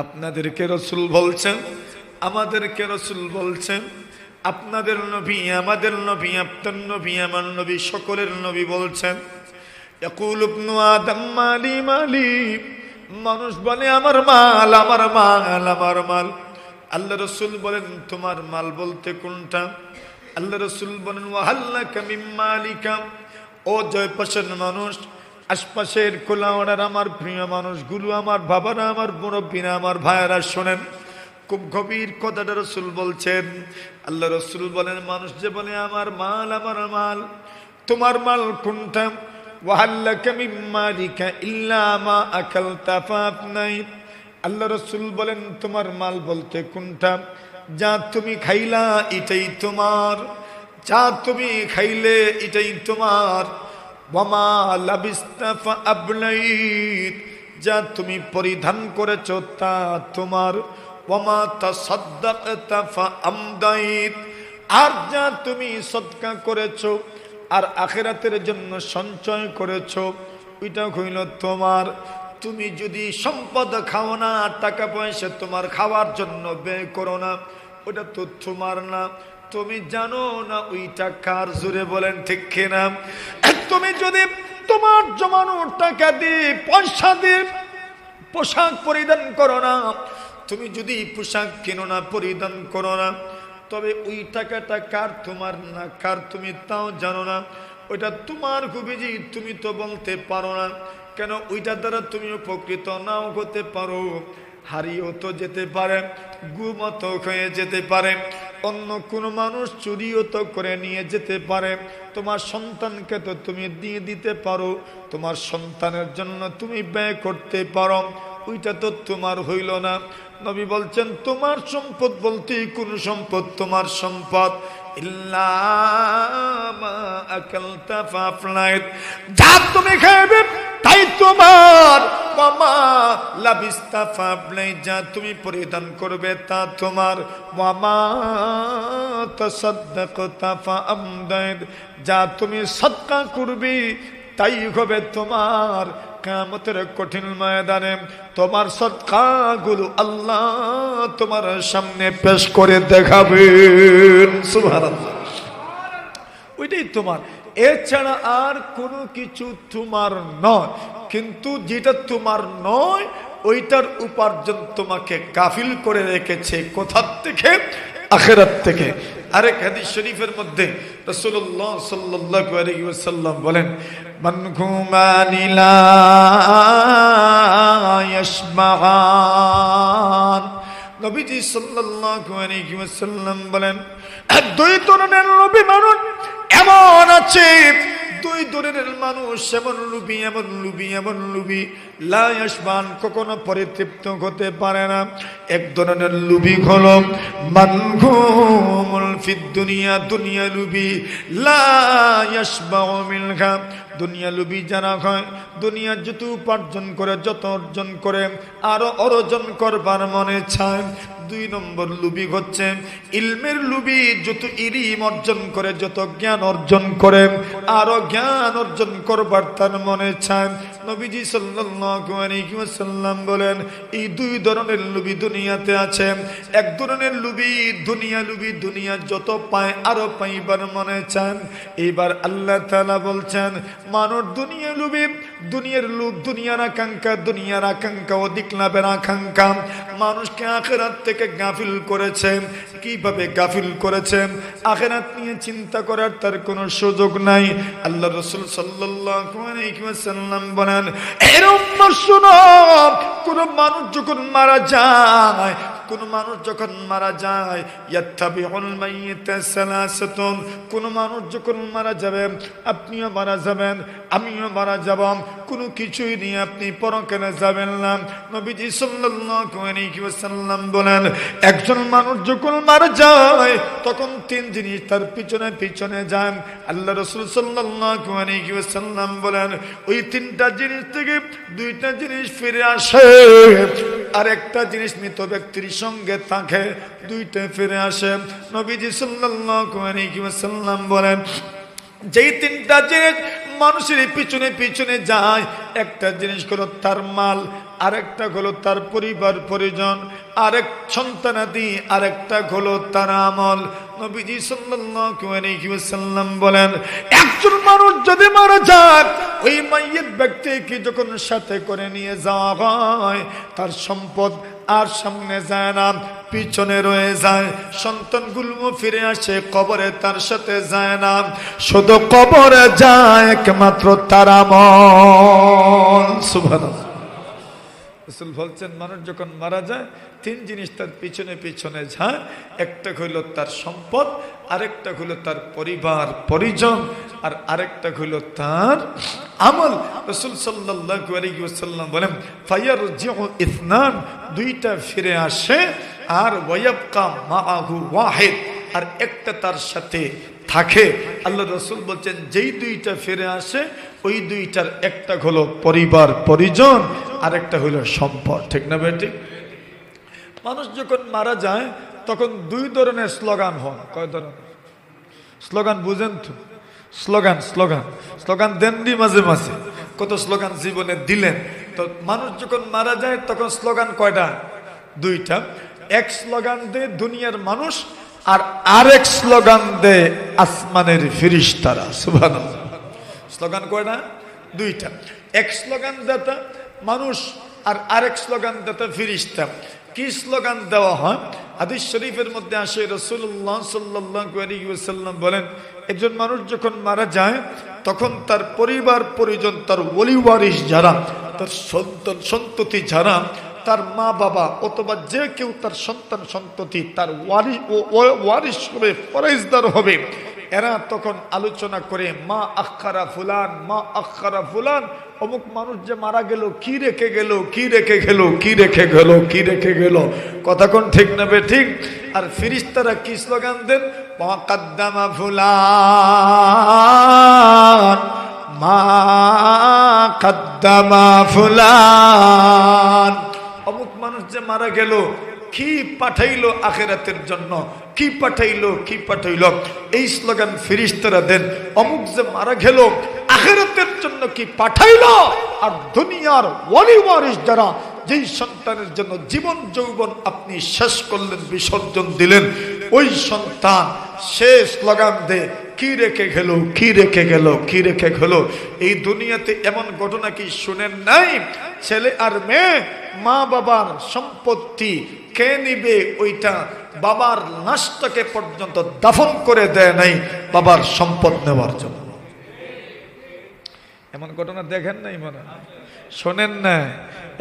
আপনাদেরকে রাসূল বলছেন, আমাদেরকে রাসূল বলছেন, আপনাদের নবী, আমাদের নবী, আপনার নবী, আমার নবী, সকলের নবী বলছেন, ইয়াকুলু ইবনু আদম মালি মালি, মানুষ বলে আমার মাল, আমার মাল, আমার মাল। আল্লাহ রাসূল বলেন তোমার মাল বলতে কোনটা? আল্লাহ রাসূল বলেন ওয়াহাল্লাকা মিন মালিকা। ও জয়পাশের মানুষ, আশপাশের কোলাওয়াড়ার আমার প্রিয় মানুষগুলো, আমার বাবারা, আমার মুরব্বীরা, আমার ভাইয়েরা শোনেন, খুব গভীর কথাটা রাসূল বলছেন। আল্লাহ রাসূল বলেন মানুষ যে বলে আমার মাল, আমার মাল, তোমার মাল কোনটা? ওয়াহাল্লাকা মিন মালিকা ইল্লা মা আকালতা ফাফনাইত। আল্লাহ রাসূল বলেন তোমার মাল বলতে কোনটা? যা তুমি খাইলা এটাই তোমার, যা তুমি খাইলে এটাই তোমার। ওয়ামা লাবিস্তা ফাআবলাইত, যা তুমি পরিধান করেছো তা তোমার। ওয়ামা তাসাদ্দাকতা ফাআমদাইত, আর যা তুমি সদকা করেছো আর আখিরাতের জন্য সঞ্চয় করেছো ওইটা হইল তোমার। তুমি যদি সম্পদ খাও না, টাকা পয়সা তোমার খাওয়ার জন্য ব্যয় করো না, ওটা তো তোমার না, তুমি জানো না ওইটা কার? জোরে বলেন ঠিক কিনা? তুমি যদি তোমার জমানো টাকা দিয়ে, পয়সা দিয়ে পোশাক পরিধান করো না, তুমি যদি পোশাক কেনো না, পরিধান করো না, তবে ওই টাকাটা কার? তোমার না কার তুমি তাও জানো না। ওইটা তোমার খুবই, তুমি তো বলতে পারো না। কেন? ওইটার দ্বারা তুমি উপকৃত নাও হতে পারো, হারিয়েও তো যেতে পারে, গুমত হয়ে যেতে পারে, অন্য কোনো মানুষ চুরিও তো করে নিয়ে যেতে পারে। তোমার সন্তানকে তো তুমি দিয়ে দিতে পারো, তোমার সন্তানের জন্য তুমি ব্যয় করতে পারো, ওইটা তো তোমার হইল না। নবী বলছেন তোমার সম্পদ বলতে কোন সম্পদ? তোমার সম্পদ ইল্লা মা আকালতা ফাফনাইত, যা তুমি খাবে তাই তোমার। ওয়ামা লাবিস্তা ফাবলাই, যা তুমি পরিধান করবে তা তোমার। ওয়ামা তাসাদ্দাকতা ফাআমদাইত, যা তুমি সদকা করবে তাই হবে তোমার। কিয়ামতের কঠিন ময়দানে তোমার সদকাগুলো আল্লাহ তোমার সামনে পেশ করে দেখাবেন। সুবহানাল্লাহ, ওইটাই তোমার, এছাড়া আর কোনো কিছু তোমার নয়। কিন্তু যেটা তোমার নয় ওইটার উপার্জন তোমাকে গাফিল করে রেখেছে। কোথা থেকে? আখিরাত থেকে। আরেক হাদিস শরীফের মধ্যে রাসূলুল্লাহ সাল্লাল্লাহু আলাইহি ওয়াসাল্লাম বলেন মান ঘুমানি লা ইয়াশবাআন। নবীজি সাল্লাল্লাহু আলাইহি ওয়াসাল্লাম বলেন দুই ধরনের লোভী মানুষ এমন আছে, দুই ধরনের মানুষ এমন লোভী, এমন লোভী, এমন লোভী, লা ইয়াশবান, কখনো পরিতৃপ্ত হতে পারে না। এক ধরনের লোভী হলো মানঘুমুল ফিদ দুনিয়া, দুনিয়া লোভী, লা ইয়াশবাউ মিনহা, দুনিয়া লোভী যারা হয়, দুনিয়া যত উপার্জন করে, যত অর্জন করে, আরো অর্জন করবার মনে চায়। দুই নম্বর লোভী হচ্ছে ইলমের লোভী, যত ইলম অর্জন করে, যত জ্ঞান অর্জন করে, আরো জ্ঞান অর্জন করবার তার মনে চায়। নবীজি সাল্লাল্লাহু আলাইহি ওয়াসাল্লাম বলেন এই দুই ধরনের লোভী দুনিয়াতে আছে। এক ধরনের লোভী দুনিয়া লোভী, দুনিয়া যত পায় আরো পাইবার মনে চান। এবার আল্লাহ তাআলা বলছেন মানুষ দুনিয়া লোভী, দুনিয়ার লোভ, দুনিয়ার আকাঙ্ক্ষা, দুনিয়ার আকাঙ্ক্ষা, অধিক লাভের আকাঙ্ক্ষা মানুষকে আখিরাত থেকে গাফিল করেছে। কিভাবে গাফিল করেছে? আখিরাত নিয়ে চিন্তা করার তার কোনো সুযোগ নাই। আল্লাহ রাসূল সাল্লাল্লাহু আলাইহি ওয়াসাল্লাম বলেন এর উম্মত শুনো, কোন মানুষ যখন মারা যায়, কোন মানুষ যখন মারা যায়, ইয়াত্তাবিউল মাইয়িতা সালাসাতুন, কোন মানুষ যখন মারা যাবে, আপনিও মারা যাবেন, আমিও মারা যাব, কোনো কিছুই নিয়ে আপনি পরকালে যাবেন না। নবীজি সাল্লাল্লাহু আলাইহি ওয়াসাল্লাম বলেন একজন মানুষ যখন মারা যায় তখন তিন জিনিস তার পিছনে পিছনে যান। আল্লাহ রাসূল সাল্লাল্লাহু আলাইহি ওয়াসাল্লাম বলেন ওই তিনটা জিনিস থেকে দুইটা জিনিস ফিরে আসে, আর একটা জিনিস মৃত ব্যক্তির সঙ্গে থাকে, দুইটা ফিরে আসে। নবীজি সাল্লাল্লাহু আলাইহি ওয়াসাল্লাম বলেন যেই তিনটা জিনিস মানুষের পিছনে পিছনে যায়, একটা জিনিস হলো তার মাল, আরেকটা হলো তার পরিবার পরিজন, আরেক সন্তানাদি, আরেকটা হলো তার আমল। নবীজি সাল্লাল্লাহু আলাইহি ওয়াসাল্লাম বলেন, একজন মানুষ যদি মারা যায়, ওই মাইয়িত ব্যক্তিকে যখন সাথে করে নিয়ে যাওয়া হয়, তার সম্পদ আর সামনে যায় না, পিছনে রয়ে যায়। সন্তানগুলো ফিরে আসে, কবরে তার সাথে যায় না, শুধু কবরে যায় একমাত্র তার আমল। সুবহানাল্লাহ। রাসূল বলছেন, মানুষ যখন মারা যায়, তিন জিনিস তার পিছনে পিছনে যায়। একটা হইল তার সম্পদ, আরেকটা হইল তার পরিবার পরিজন, আর আরেকটা হইল তার আমল। রাসূল সাল্লাল্লাহু আলাইহি ওয়াসাল্লাম বলেন, ফায়ারজিউ ইসনান, দুইটা ফিরে আসে, আর ওয়ায়াবকা মাআহু ওয়াহিদ, আর একটা তার সাথে থাকে। আল্লাহ রাসূল বলছেন, যেই দুইটা ফিরে আসে, ওই দুইটার একটা হলো পরিবার পরিজন, আরেকটা হলো সম্পদ। ঠিক না বেটি? মানুষ যখন মারা যায় তখন দুই ধরনের স্লোগান হয়। কয় ধরনের স্লোগান বুঝেন তো? স্লোগান স্লোগান স্লোগান দেননি মাঝে মাঝে, কত স্লোগান জীবনে দিলেন। তো মানুষ যখন মারা যায় তখন স্লোগান কয়টা? দুইটা। এক স্লোগান দে দুনিয়ার মানুষ, আর আরেক স্লোগান দে আসমানের ফেরেশতারা। সুবহানাল্লাহ। স্লোগান কয়টা? দুইটা। এক স্লোগান দাতা মানুষ, আর আরেক স্লোগান দাতা ফেরেশতা। কি স্লোগান দেওয়া হয়? হাদিস শরীফের মধ্যে আসে, রাসূলুল্লাহ সাল্লাল্লাহু আলাইহি ওয়াসাল্লাম বলেন, একজন মানুষ যখন মারা যায় তখন তার পরিবার পরিজন, তার ওলি ওয়ারিস যারা, তার সন্তান সন্ততি যারা, তার মা বাবা অথবা যে কেউ তার সন্তান সন্ততি, তার ওয়ারিস হবে, ফরজদার হবে, এরা তখন আলোচনা করে, মা আখারা ফুলান, মা আখারা ফুলান, অমুক মানুষ যে মারা গেল, কি রেখে গেল, কি রেখে গেল, কি রেখে গেল, কি রেখে গেল। কথা কোন ঠিক না বে ঠিক? আর ফেরেশতারা কি স্লোগান দেন? মা কাদ্দামা ফুলান, মা কাদ্দামা ফুলান, অমুক মানুষ যে মারা গেল, কি পাঠাইলো আখিরাতের জন্য, কি পাঠাইলো, কি পাঠাইলো। এই স্লোগান ফেরেশতারা দেন। অমুক যে মারা গেল, আখিরাতের জন্য কি পাঠাইলো। আর দুনিয়ার ওয়ালি ওয়ারিস যারা, যেই সন্তানের জন্য জীবন যৌবন আপনি শেষ করলেন, বিসর্জন দিলেন, ওই সন্তান সে স্লোগান দে, কি রেখে গেল, কি রেখে গেল, কি রেখে গেল। এই দুনিয়াতে এমন ঘটনা কি শুনেন নাই? ছেলে আর মেয়ে মা বাবার সম্পত্তি কে নিবে, ওইটা বাবার লাশটাকে পর্যন্ত দাফন করে দেয় নাই বাবার সম্পদ নেওয়ার জন্য। এমন ঘটনা দেখেন নাই, মনে শোনেন না?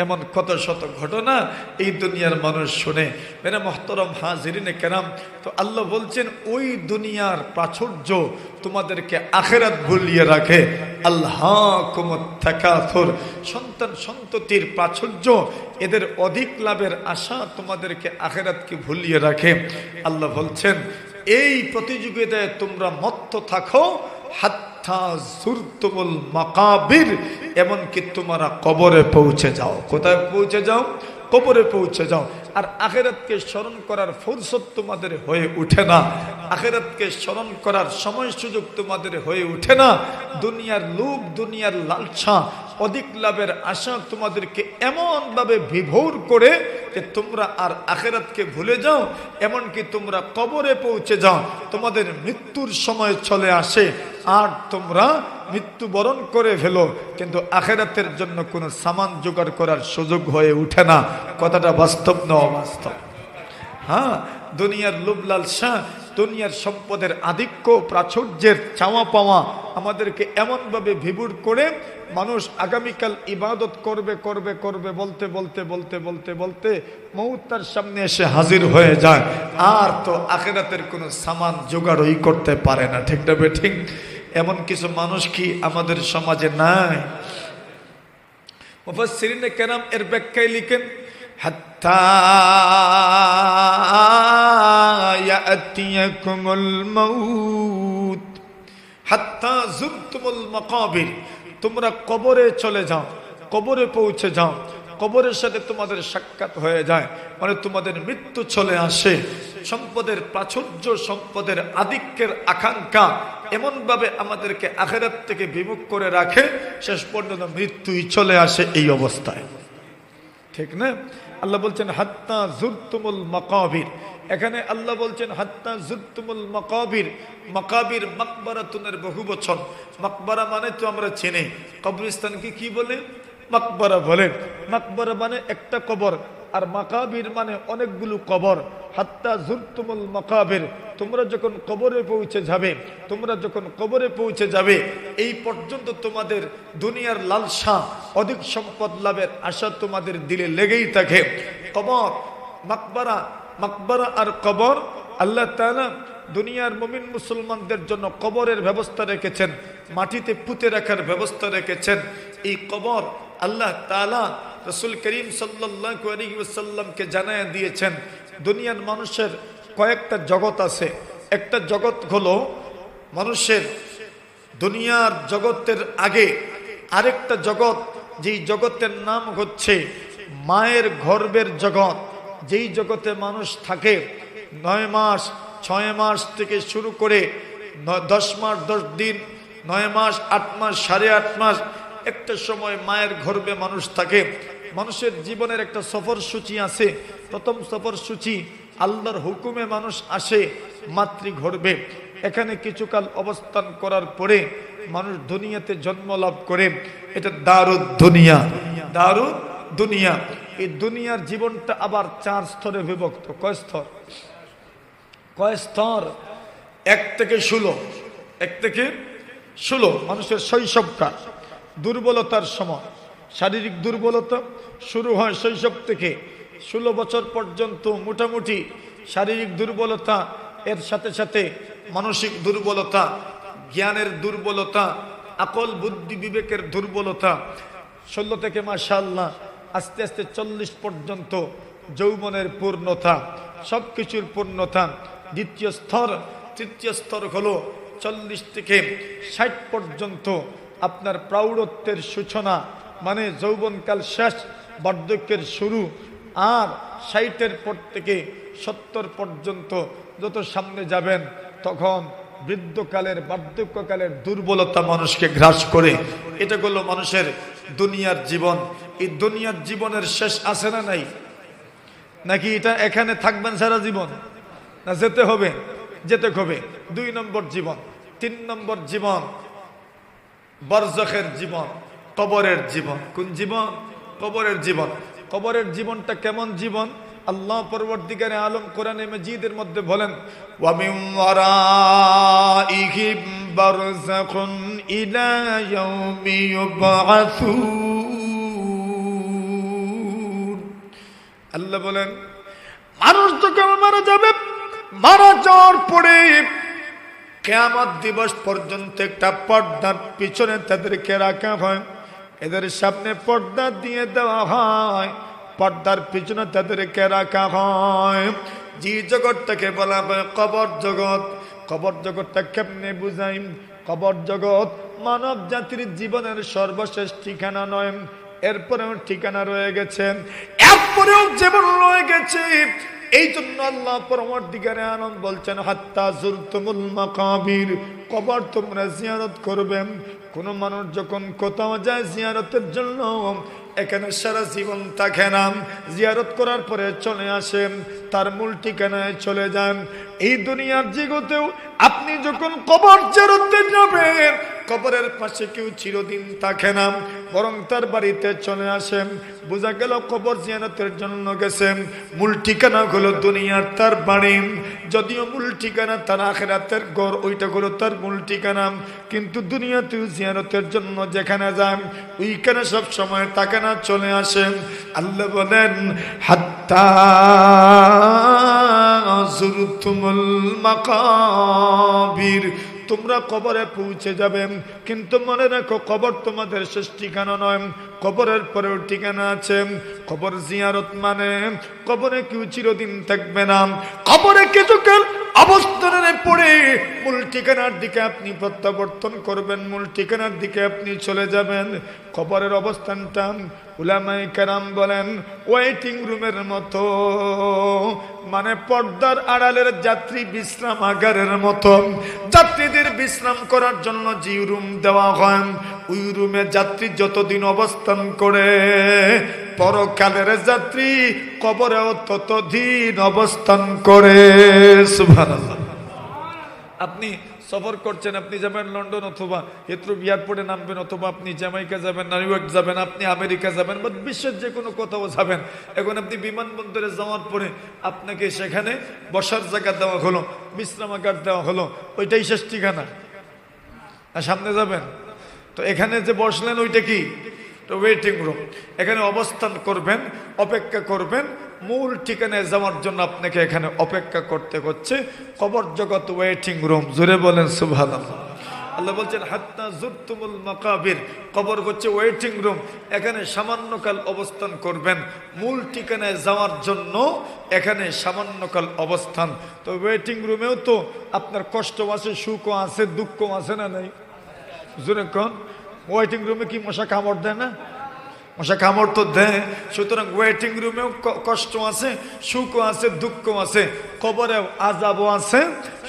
এমন কত শত ঘটনা এই দুনিয়ার মানুষ শুনে। মেরা মুহতারাম হাজিরিনে কেরাম, তো আল্লাহ বলছেন, ওই দুনিয়ার প্রাচুর্য তোমাদেরকে আখিরাত ভুলিয়ে রাখে। আল্লাহকুমুত তাকাসুর, সন্তান সন্ততির প্রাচুর্য, এদের অধিক লাভের আশা তোমাদেরকে আখিরাতকে ভুলিয়ে রাখে। আল্লাহ বলছেন, এই প্রতিযোগিতায় তোমরা মত্ত থাকো, হাত্তা যুরতুমুল মাকাবির, এমনকি তোমরা কবরে পৌঁছে যাও। কোথায় পৌঁছে যাও? কবরে পৌঁছে যাও। আর আখিরাতকে স্মরণ করার ফুরসত তোমাদের হয়ে ওঠে না, আখিরাতকে স্মরণ করার সময় সুযোগ তোমাদের হয়ে ওঠে না। দুনিয়ার লোভ, দুনিয়ার লালসা, অধিক লাভের আশা তোমাদেরকে এমনভাবে বিভোর করে যে তোমরা আর আখিরাতকে ভুলে যাও, এমনকি তোমরা কবরে পৌঁছে যাও, তোমাদের মৃত্যুর সময় চলে আসে, আর তোমরা মৃত্যুবরণ করে ফেলো, কিন্তু আখিরাতের জন্য কোনো সামান জোগাড় করার সুযোগ হয়ে ওঠে না। কথাটা বাস্তব না অবাস্তব? হ্যাঁ, দুনিয়ার লোভ লালসা, দুনিয়ার সম্পদের আধিক্য, প্রাচুর্যের চাওয়া পাওয়া আমাদেরকে এমনভাবে বিভোর করে মানুষ আগামীকাল ইবাদত করবে করবে করবে বলতে বলতে বলতে বলতে বলতে মউত তার সামনে এসে হাজির হয়ে যায়, আর তো আখিরাতের কোনো সামান জোগাড়ই করতে পারে না। ঠিক না বেঠিক? এমন কিছু মানুষ কি আমাদের সমাজে নাই? মুফাসসিরিনে কেরাম এর ব্যাখ্যায় লিখেন, হাত্তা ইয়াতিয়াকুমুল মাউত হাত্তা যুরতুমুল মাকাবির, তোমরা কবরে চলে যাও, কবরে পৌঁছে যাও, কবরের সাথে তোমাদের সাক্ষাৎ হয়ে যায়, মানে তোমাদের মৃত্যু চলে আসে। সম্পদের প্রাচুর্য, সম্পদের আধিক্যের আকাঙ্ক্ষা এমনভাবে আমাদেরকে আখিরাত থেকে বিমুখ করে রাখে, শেষ পর্যন্ত মৃত্যুই চলে আসে এই অবস্থায়। ঠিক না? আল্লাহ বলছেন হাত্তা যুরতুমুল মাকাবির। এখানে আল্লাহ বলছেন হাত্তা যুরতুমুল মাকাবির। মাকাবির মাকবারাতুনের বহুবচন। মাকবারা মানে তো আমরা চিনি, কবরস্থানকে কি বলে? মাকবারা বলে। মাকবারা মানে একটা কবর, আর মাকাবির মানে অনেকগুলো কবর। হাত্তা যুরতুমুল মাকাবির, তোমরা যখন কবরে পৌঁছে যাবে, তোমরা যখন কবরে পৌঁছে যাবে, এই পর্যন্ত তোমাদের দুনিয়ার লালসা, অধিক সম্পদ লাভের আশা তোমাদের দিলে লেগেই থাকে। কবর, মাকবারা, মাকবারা আর কবর, আল্লাহ তাআলা দুনিয়ার মুমিন মুসলমানদের জন্য কবরের ব্যবস্থা রেখেছেন, মাটিতে পুঁতে রাখার ব্যবস্থা রেখেছেন। এই কবর আল্লাহ তাআলা রাসূল করিম সাল্লাল্লাহু আলাইহি ওয়াসাল্লামকে জানায়া দিয়েছেন। দুনিয়ার মানুষের কয়েকটা জগৎ আছে। একটা জগৎ হলো মানুষের দুনিয়ার জগতের আগে আরেকটা জগৎ, যেই জগতের নাম হচ্ছে মায়ের গর্ভের জগৎ। যেই জগতে মানুষ থাকে 9 মাস 6 মাস থেকে শুরু করে 10 মাস 10 দিন, 9 মাস 8 মাস 8.5 মাস একটা সময় মায়ের গর্ভে মানুষ থাকে। মানুষের জীবনের একটা সফর সূচি আছে। প্রথম সফর সূচি, আল্লাহর হুকুমে মানুষ আসে মাতৃগর্ভে। এখানে কিছুকাল অবস্থান করার পরে মানুষ দুনিয়াতে জন্ম লাভ করে। এটা দারুদ দুনিয়া, দারুদ দুনিয়া। এই দুনিয়ার জীবনটা আবার 4 স্তরে বিভক্ত। কয় স্তর? কয় স্তর? 1 থেকে 16। 1 থেকে 16 মানুষের শৈশবকাল, দুর্বলতার সময়। শারীরিক দুর্বলতা শুরু হয় শৈশব থেকে। 16 বছর পর্যন্ত মোটামুটি শারীরিক দুর্বলতা, এর সাথে সাথে মানসিক দুর্বলতা, জ্ঞানের দুর্বলতা, আকল বুদ্ধি বিবেকের দুর্বলতা। 16 থেকে মাশাআল্লাহ আস্তে আস্তে 40 পর্যন্ত যৌবনের পূর্ণতা, সব কিছুর পূর্ণতা। দ্বিতীয় স্তর, তৃতীয় স্তর হলো 40 থেকে 60 পর্যন্ত আপনার প্রৌঢ়ত্বের সূচনা, মানে যৌবনকাল শেষ, বার্ধক্যের শুরু। আর 60-এর পর থেকে 70 পর্যন্ত যত সামনে যাবেন, তখন বৃদ্ধকালের, বার্ধক্যকালের দুর্বলতা মানুষকে গ্রাস করে। এটা হলো মানুষের দুনিয়ার জীবন। এই দুনিয়ার জীবনের শেষ আছে না নাই? নাকি এটা এখানে থাকবেন সারা জীবন? না যেতে হবে? যেতে হবে। 2 নম্বর জীবন। 3 নম্বর জীবন বরজখের জীবন, কবরের জীবন। কোন জীবন? কবরের জীবন। কবরের জীবনটা কেমন জীবন? আল্লাহ পরবর্তীকারে আলম কোরআনে মাজিদের মধ্যে বলেন, ওয়া মিন ওয়ারাইহিম বারযাখুন ইলা ইয়াউমি ইউবআসুন। আল্লাহ বলেন, মানুষ যখন মারা যাবে, মারা যাওয়ার পরে কিয়ামত দিবস পর্যন্ত একটা পর্দার পিছনে তাদেরকে রাখা হয়। এদের সামনে পর্দা দিয়ে দেওয়া হয়, পর্দার পিছনে তাদেরকে রাখা হয়। যে জগৎটাকে বলা হয় কবর জগৎ। কবর জগৎটা কেমনে বুঝাই? কবর জগৎ মানব জাতির জীবনের সর্বশেষ ঠিকানা নয়, এরপরেও ঠিকানা রয়ে গেছে, এরপরেও জীবন রয়ে গেছে। এই জন্য আল্লাহ পরবর্তীকারে আনন্দ বলছেন, হাত্তা যুরতুমুল মাকাবির, কবর তোমরা জিয়ারত করবেন। কোন মানুষ যখন কোথাও যায় জিয়ারতের জন্য, এখানে সারা জীবন থাকে না, জিয়ারত করার পরে চলে আসেন, তার মূল ঠিকানায় চলে যান। এই দুনিয়ার জগতেও আপনি যখন কবর জিয়ারতে যাবেন, কবরের পাশে কেউ চিরদিন থাকে না, বরং তার বাড়িতে চলে আসেন। বোঝা গেল কবর জিয়ারতের জন্য গেছেন, মূল ঠিকানা হলো দুনিয়ার তার বাড়ি। যদিও মূল ঠিকানা তার আখিরাতের ঘর, ওইটা হলো তার মূল ঠিকানা। কিন্তু দুনিয়াতেও জিয়ারতের জন্য যেখানে যান, ওইখানে সব সময় থাকে না, চলে আসেন। আল্লাহ বলেন, হাত্তা যুরতুমুল মাকাবির, তোমরা কবরে পৌঁছে যাবে। কিন্তু মনে রাখো, কবর তোমাদের শেষ ঠিকানা নয়, কবরের পরেও ঠিকানা আছে। কবর জিয়ারত মানে কবরে কেউ চিরদিন থাকবে না, কবরে কিছুকাল অবস্থানের পরে মূল ঠিকানার দিকে আপনি প্রত্যাবর্তন করবেন, মূল ঠিকানার দিকে আপনি চলে যাবেন। কবরের অবস্থানটা উলামায়ে কেরাম বলেন ওয়েটিং রুমের মতো, মানে পর্দার আড়ালের যাত্রী বিশ্রামাগারের মতো। যাত্রীদের বিশ্রাম করার জন্য যে রুম দেওয়া হয়, ওই রুমে যাত্রী যতদিন অবস্থান করে, পরকালের যাত্রী কবরেও ততদিন অবস্থান করে। সুবহানাল্লাহ। আপনি সফর করছেন, আপনি যাবেন লন্ডন অথবা হিথ্রো এয়ারপোর্টে নামবেন, অথবা আপনি জ্যামাইকা যাবেন, নিউ ইয়র্ক যাবেন, আপনি আমেরিকা যাবেন, বা বিশ্বের যে কোনো কোথাও যাবেন। এখন আপনি বিমানবন্দরে যাওয়ার পরে আপনাকে সেখানে বসার জায়গা দেওয়া হলো, বিশ্রামাগার দেওয়া হলো, ওইটাই শেষ ঠিকানা, আর সামনে যাবেন। তো এখানে যে বসলেন ওইটা কি? Waiting room. এখানে অবস্থান করবেন, অপেক্ষা করবেন, মূল ঠিকানায় যাওয়ার জন্য আপনাকে এখানে অপেক্ষা করতে হচ্ছে। কবর জগৎ ওয়েটিং রুম। জোরে বলেন সুবহানাল্লাহ। আল্লাহ বলছেন হাত্তা যুরতুমুল মাকাবির, কবর হচ্ছে ওয়েটিং রুম। এখানে সামান্যকাল অবস্থান করবেন, মূল ঠিকানায় যাওয়ার জন্য এখানে সামান্যকাল অবস্থান। তো ওয়েটিং রুমেও তো আপনার কষ্ট আছে, সুখও আছে, দুঃখও আছে না নাই? জোরে কোন? ওয়েটিং রুমে কি মশা কামড় দেয় না? মশা কামড় তো দেয়। সুতরাং ওয়েটিং রুমেও কষ্ট আছে, সুখও আছে, দুঃখও আছে। কবরেও আযাবও আছে,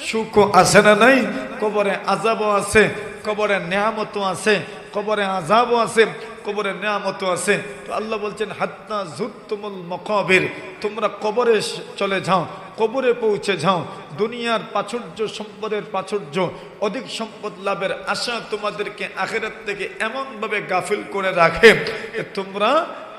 সুখও আছে না নাই? কবরে আযাবও আছে, কবরে নিয়ামতও আছে, কবরে আযাবও আছে, কবরে নিয়ামতও আছে। তো আল্লাহ বলছেন হাত্তা যুরতুমুল মাকাবির, তোমরা কবরে চলে যাও, কবরে পৌঁছে যাও। দুনিয়ার প্রাচুর্য, সম্পদের প্রাচুর্য, অধিক সম্পদ লাভের আশা তোমাদেরকে আখিরাত থেকে এমনভাবে গাফিল করে রাখে যে তোমরা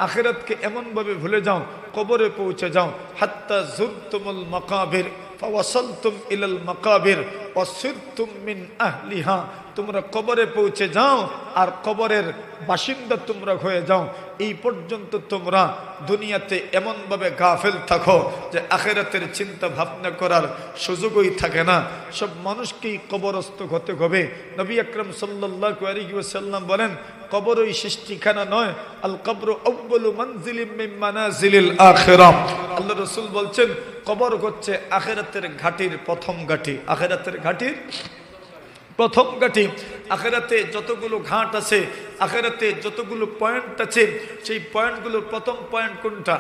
আখিরাতকে এমনভাবে ভুলে যাও, কবরে পৌঁছে যাও। হাত্তা যুরতুমুল মাকাবির ফাওয়াসালতুম ইলাল মাকাবির ওয়াসিরতুম মিন আহলিহা, তোমরা কবরে পৌঁছে যাও আর কবরের বাসিন্দা তোমরা হয়ে যাও। এই পর্যন্ত তোমরা দুনিয়াতে এমনভাবে গাফেল থাকো যে আখিরাতের চিন্তা ভাবনা করার সুযোগই থাকে না। সব মানুষকেই কবরস্থ হতে হবে। নবী আকরাম সাল্লাল্লাহু আলাইহি ওয়াসাল্লাম বলেন কবরই শেষ ঠিকানা নয়, আল কবরু আউয়ালু মানজিলিম মিন মানাজিলিল আখিরাহ। আল্লাহ রাসূল বলছেন কবর হচ্ছে আখিরাতের ঘাটির প্রথম ঘাটি। আখিরাতের ঘাটির প্রথম ঘাটি। আখিরাতে যতগুলো ঘাট আছে, আখিরাতে যতগুলো পয়েন্ট আছে, সেই পয়েন্টগুলোর প্রথম পয়েন্ট কোনটা?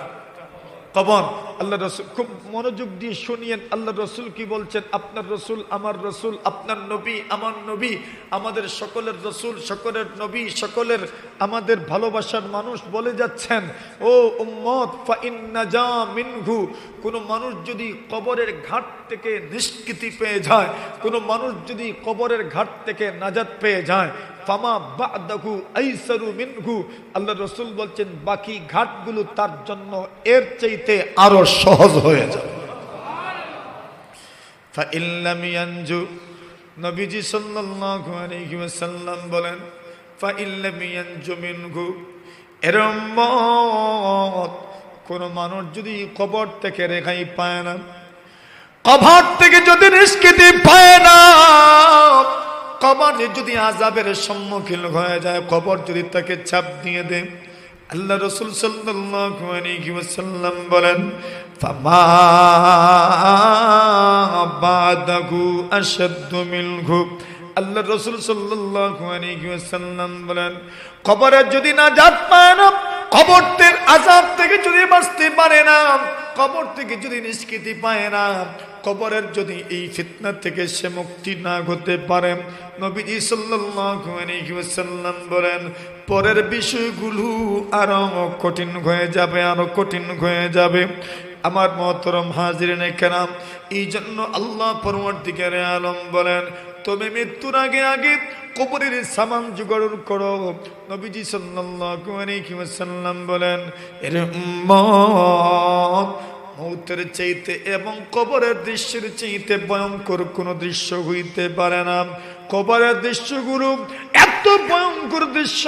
কবর। আল্লাহ রসুল, খুব মনোযোগ দিয়ে শুনিয়েন আল্লাহ রসুল কি বলছেন। আপনার রসুল, আমার রসুল, আপনার নবী, আমার নবী, আমাদের সকলের রসুল, সকলের নবী, সকলের আমাদের ভালোবাসার মানুষ বলে যাচ্ছেন, ও উম্মত ফাইন্না যা মিনহু, কোনো মানুষ যদি কবরের ঘাট থেকে নিষ্কৃতি পেয়ে যায়, কোনো মানুষ যদি কবরের ঘাট থেকে নাজাত পেয়ে যায়, ফামা বাদাহু আইসারু মিনহু, আল্লাহ রাসূল বলছেন বাকি ঘাটগুলো তার জন্য এর চাইতে আরো সহজ হয়ে যায়। ফাইল্লাম ইয়ানজু, নবীজি সাল্লাল্লাহু আলাইহি ওয়াসাল্লাম বলেন ফাইল্লাম ইয়ানজু মিনহু, এর উম্মত কোন মানুষ যদি কবর থেকে রেহাই পায় না, কবর থেকে যদি নিষ্কৃতি পায় না, কবর যদি আযাবের সম্মুখীন হয়ে যায়, কবর যদি তাকে চাপ দিয়ে দেয়, আল্লাহ রাসূল সাল্লাল্লাহু আলাইহি ওয়াসাল্লাম বলেন ফামা বাদাহু আশাদ্দু মিনহু, আল্লাহ রাসূল সাল্লাল্লাহু আলাইহি ওয়াসাল্লাম বলেন কবরে যদি নাজাত পায় না, কবরের আযাব থেকে যদি বাঁচতে পারে না, কবর থেকে যদি নিষ্কৃতি পায় না, কবরের যদি এই ফিতনা থেকে সে মুক্তি না হতে পারে, নবীজি সাল্লাল্লাহু আলাইহি ওয়াসাল্লাম বলেন পরের বিষয়গুলো আরো কঠিন হয়ে যাবে, আরো কঠিন হয়ে যাবে। আমার মহতরম হাজিরিনে কেরাম, এই জন্য আল্লাহ পরওয়ারদিগারে আলম বলেন তুমি মৃত্যুর আগে আগে কবরের সামান জোগাড় করো। নবীজি সাল্লাল্লাহু আলাইহি ওয়াসাল্লাম বলেন এর উম্মত, মৌতের চাইতে এবং কবরের দৃশ্যের চাইতে ভয়ঙ্কর কোন দৃশ্য হইতে পারে না। কবরের দৃশ্যগুলো এত ভয়ঙ্কর দৃশ্য,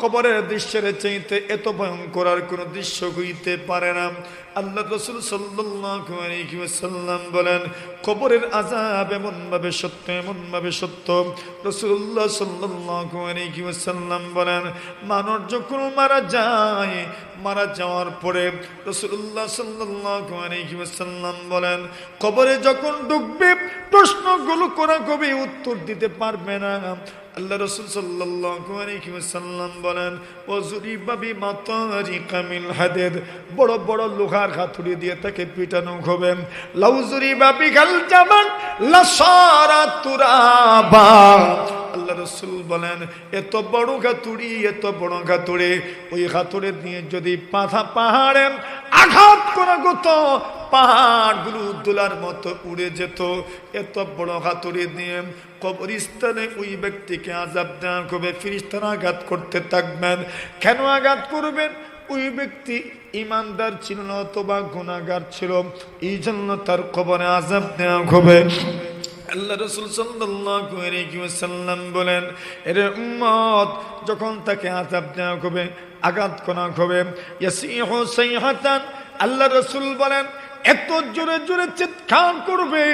কবরের দৃশ্যের চাইতে এত ভয়ঙ্কর আর কোন দৃশ্য হইতে পারে না। আল্লাহ রাসূল সাল্লাল্লাহু আলাইহি ওয়াসাল্লাম বলেন কবরের আযাব এমন ভাবে সত্য, এমন ভাবে সত্য। রাসূলুল্লাহ সাল্লাল্লাহু আলাইহি ওয়াসাল্লাম বলেন মানুষ যখন মারা যায়, মারা যাওয়ার পরে রাসূলুল্লাহ সাল্লাল্লাহু আলাইহি ওয়াসাল্লাম বলেন কবরে যখন ঢুকবে প্রশ্নগুলো করা কবি উত্তর দিতে পারবে না। আল্লাহ রাসূল সাল্লাল্লাহু আলাইহি ওয়াসাল্লাম বলেন ওজুরিবা বিমাতারিকা মিন হাদিদ, বড় বড় লোহার হাতুড়ি দিয়ে তাকে পিটানো হবে। লাউজুরিবা বিগাল জামান লাসারা তুরাবা, আল্লাহ রাসূল বলেন এত বড় হাতুড়ি, এত বড় হাতুড়ি, ওই হাতুড়ি দিয়ে যদি পাহাড়ে আঘাত করা হতো পাহাড়গুলো দোলার মতো উড়ে যেত। এত বড় হাতুড়ি দিয়ে কবরস্থানে ওই ব্যক্তিকে আযাব দেওয়া হবে। ফেরেশতারা আঘাত করতে থাকবেন। কেন আঘাত করবেন? ওই ব্যক্তি ইমানদার ছিল না অথবা গুনাহগার ছিল, এই জন্য তার কবরে আযাব দেওয়া হবে। আল্লাহ রাসূল সাল্লাল্লাহু আলাইহি ওয়াসাল্লাম বলেন, এরে উম্মত, যখন তাকে আযাব দেওয়া হবে, আঘাত করা হবে, ইয়াসিহু সাইহাতান, আল্লাহ রাসূল বলেন এত জোরে জোরে চিৎকার করবে।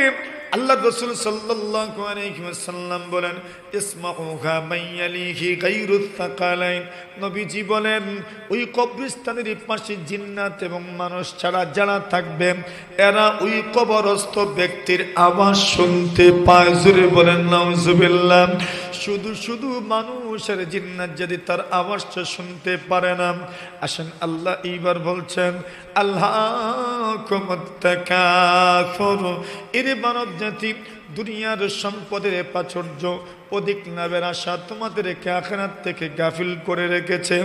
আল্লাহ রাসূল সাল্লাল্লাহু আলাইহি ওয়াসাল্লাম বলেন, ইসমাউহা মাইয়ালিহি গায়রুস সাকালাইন, নবীজি বলেন ওই কবরস্থানের পাশে জিন্নাত এবং মানুষ ছাড়া যারা থাকবে এরা ওই কবরস্থ ব্যক্তির আওয়াজ শুনতে পায়। জোরে বলেন নাউজুবিল্লাহ। শুধু শুধু মানুষ আর জিন্নাত যদি তার আওয়াজটা শুনতে পারে না। আসেন আল্লাহ এইবার বলছেন, আল্লাহুম্মা তাকাসুর, এর মানব জাতি দুনিয়ার সম্পদের প্রাচুর্য, অধিক লাভের আশা তোমাদেরকে আখিরাত থেকে গাফিল করে রেখেছে।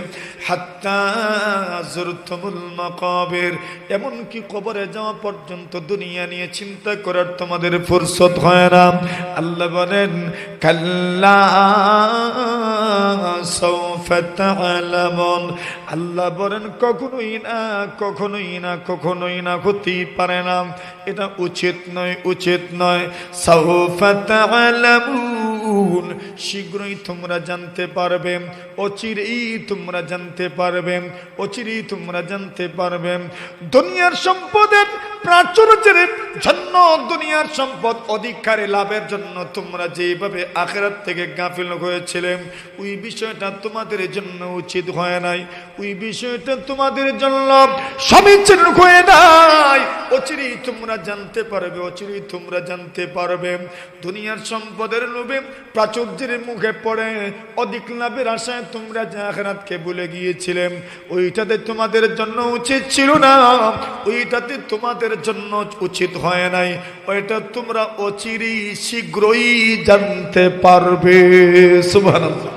হাত্তা যুরতুমুল মাকাবির, এমনকি কবরে যাওয়া পর্যন্ত দুনিয়া নিয়ে চিন্তা করার তোমাদের ফুরসত হয় না। আল্লাহ বলেন, কাল্লা সাওফা তা'লামুন, আল্লাহ বলেন কখনোই না, কখনোই না, কখনোই না, হতেই পারে না, এটা উচিত নয়, উচিত নয়। সাওফা তা'লামুন, শীঘ্রই তোমরা জানতে পারবে, অচিরেই তোমরা জানতে পারবে, অচিরেই তোমরা জানতে পারবে। দুনিয়ার সম্পদের প্রাচুর্যের জন্য, দুনিয়ার সম্পদ অধিকারে লাভের জন্য তোমরা যেভাবে আখিরাত থেকে গাফিল হয়েছিলে, ওই বিষয়টা তোমাদের জন্য উচিত হয় নাই, ওই বিষয়টা তোমাদের জন্য সমীচীন হয়ে নাই। অচিরেই তোমরা জানতে পারবে, অচিরেই তোমরা জানতে পারবে। দুনিয়ার সম্পদের লোভে প্রাচুর্যের মুখে পড়ে অধিক লাভের আশায় তোমরা যে আখিরাতকে ভুলে গিয়েছিলে, ওইটাতে তোমাদের জন্য উচিত ছিল না, ওইটাতে তোমাদের জন্য উচিত হয় নাই, ওইটা তোমরা অচিরেই শীঘ্রই জানতে পারবে। সুবহানাল্লাহ।